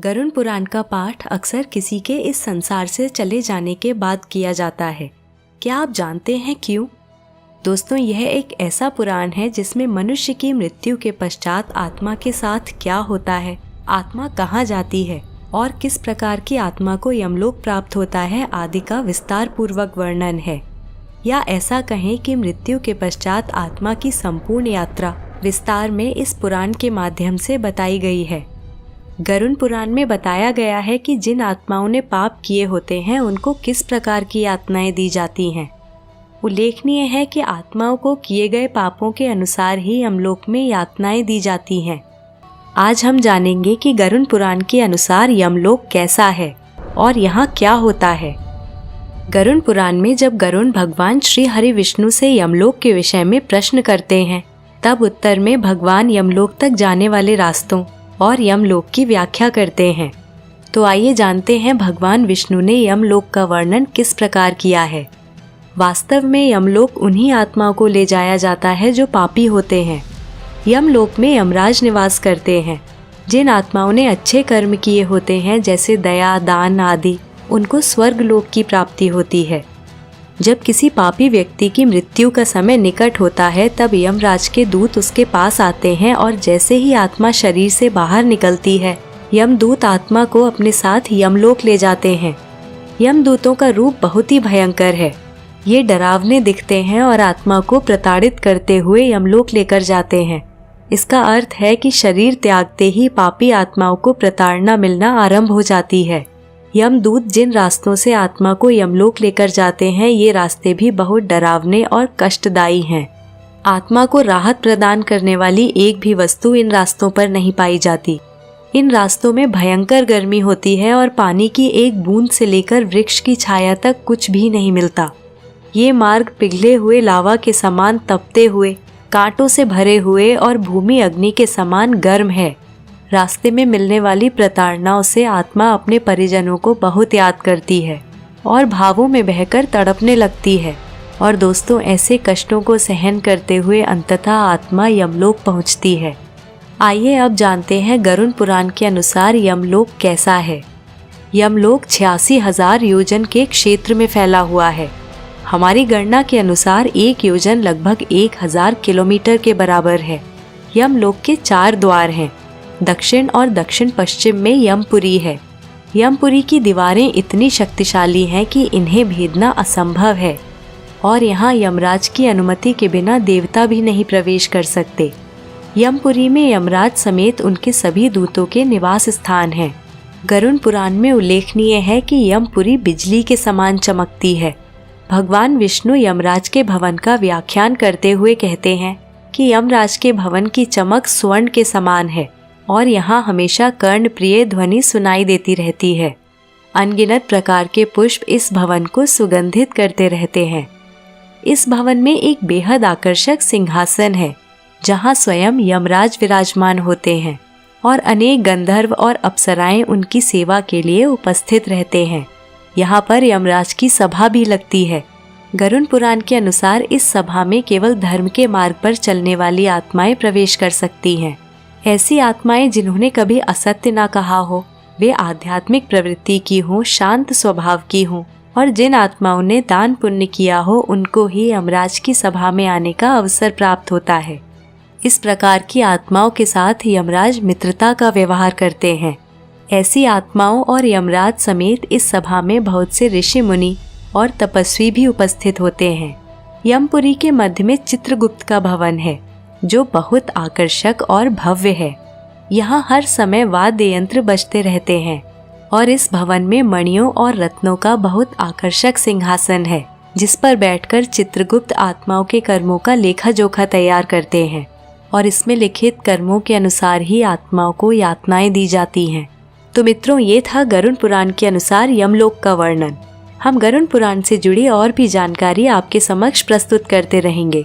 गरुड़ पुराण का पाठ अक्सर किसी के इस संसार से चले जाने के बाद किया जाता है। क्या आप जानते हैं क्यों? दोस्तों, यह एक ऐसा पुराण है जिसमें मनुष्य की मृत्यु के पश्चात आत्मा के साथ क्या होता है, आत्मा कहाँ जाती है और किस प्रकार की आत्मा को यमलोक प्राप्त होता है आदि का विस्तार पूर्वक वर्णन है। या ऐसा कहें कि मृत्यु के पश्चात आत्मा की संपूर्ण यात्रा विस्तार में इस पुराण के माध्यम से बताई गई है। गरुड़ पुराण में बताया गया है कि जिन आत्माओं ने पाप किए होते हैं उनको किस प्रकार की यातनाएं दी जाती हैं। उल्लेखनीय है कि आत्माओं को किए गए पापों के अनुसार ही यमलोक में यातनाएं दी जाती हैं। आज हम जानेंगे कि गरुड़ पुराण के अनुसार यमलोक कैसा है और यहाँ क्या होता है। गरुड़ पुराण में जब गरुड़ भगवान श्री हरि विष्णु से यमलोक के विषय में प्रश्न करते हैं, तब उत्तर में भगवान यमलोक तक जाने वाले रास्तों और यमलोक की व्याख्या करते हैं। तो आइए जानते हैं भगवान विष्णु ने यमलोक का वर्णन किस प्रकार किया है। वास्तव में यमलोक उन्हीं आत्माओं को ले जाया जाता है जो पापी होते हैं। यमलोक में यमराज निवास करते हैं। जिन आत्माओं ने अच्छे कर्म किए होते हैं, जैसे दया, दान आदि, उनको स्वर्ग लोक की प्राप्ति होती है। जब किसी पापी व्यक्ति की मृत्यु का समय निकट होता है, तब यमराज के दूत उसके पास आते हैं और जैसे ही आत्मा शरीर से बाहर निकलती है, यमदूत आत्मा को अपने साथ यमलोक ले जाते हैं। यमदूतों का रूप बहुत ही भयंकर है। ये डरावने दिखते हैं और आत्मा को प्रताड़ित करते हुए यमलोक लेकर जाते हैं। इसका अर्थ है कि शरीर त्यागते ही पापी आत्माओं को प्रताड़ना मिलना आरंभ हो जाती है। यमदूत जिन रास्तों से आत्मा को यमलोक लेकर जाते हैं, ये रास्ते भी बहुत डरावने और कष्टदायी हैं। आत्मा को राहत प्रदान करने वाली एक भी वस्तु इन रास्तों पर नहीं पाई जाती। इन रास्तों में भयंकर गर्मी होती है और पानी की एक बूंद से लेकर वृक्ष की छाया तक कुछ भी नहीं मिलता। ये मार्ग पिघले हुए लावा के समान तपते हुए, कांटों से भरे हुए और भूमि अग्नि के समान गर्म है। रास्ते में मिलने वाली प्रताड़नाओं से आत्मा अपने परिजनों को बहुत याद करती है और भावों में बहकर तड़पने लगती है। और दोस्तों, ऐसे कष्टों को सहन करते हुए अंततः आत्मा यमलोक पहुंचती है। आइए अब जानते हैं गरुड़ पुराण के अनुसार यमलोक कैसा है। यमलोक 86,000 योजन के क्षेत्र में फैला हुआ है। हमारी गणना के अनुसार एक योजन लगभग 1000 किलोमीटर के बराबर है। यमलोक के 4 द्वार हैं। दक्षिण और दक्षिण पश्चिम में यमपुरी है। यमपुरी की दीवारें इतनी शक्तिशाली हैं कि इन्हें भेदना असंभव है और यहाँ यमराज की अनुमति के बिना देवता भी नहीं प्रवेश कर सकते। यमपुरी में यमराज समेत उनके सभी दूतों के निवास स्थान हैं। गरुड़ पुराण में उल्लेखनीय है कि यमपुरी बिजली के समान चमकती है। भगवान विष्णु यमराज के भवन का व्याख्यान करते हुए कहते हैं कि यमराज के भवन की चमक स्वर्ण के समान है और यहाँ हमेशा कर्ण प्रिय ध्वनि सुनाई देती रहती है। अनगिनत प्रकार के पुष्प इस भवन को सुगंधित करते रहते हैं। इस भवन में एक बेहद आकर्षक सिंहासन है, जहाँ स्वयं यमराज विराजमान होते हैं और अनेक गंधर्व और अप्सराएं उनकी सेवा के लिए उपस्थित रहते हैं। यहाँ पर यमराज की सभा भी लगती है। गरुड़ पुराण के अनुसार इस सभा में केवल धर्म के मार्ग पर चलने वाली आत्माएं प्रवेश कर सकती हैं। ऐसी आत्माएं जिन्होंने कभी असत्य ना कहा हो, वे आध्यात्मिक प्रवृत्ति की हों, शांत स्वभाव की हों और जिन आत्माओं ने दान पुण्य किया हो, उनको ही यमराज की सभा में आने का अवसर प्राप्त होता है। इस प्रकार की आत्माओं के साथ यमराज मित्रता का व्यवहार करते हैं। ऐसी आत्माओं और यमराज समेत इस सभा में बहुत से ऋषि मुनि और तपस्वी भी उपस्थित होते हैं। यमपुरी के मध्य में चित्रगुप्त का भवन है, जो बहुत आकर्षक और भव्य है। यहाँ हर समय वाद्य यंत्र बजते रहते हैं और इस भवन में मणियों और रत्नों का बहुत आकर्षक सिंहासन है, जिस पर बैठकर चित्रगुप्त आत्माओं के कर्मों का लेखा जोखा तैयार करते हैं और इसमें लिखित कर्मों के अनुसार ही आत्माओं को यातनाएं दी जाती हैं। तो मित्रों, ये था गरुड़ पुराण के अनुसार यमलोक का वर्णन। हम गरुड़ पुराण से जुड़ी और भी जानकारी आपके समक्ष प्रस्तुत करते रहेंगे।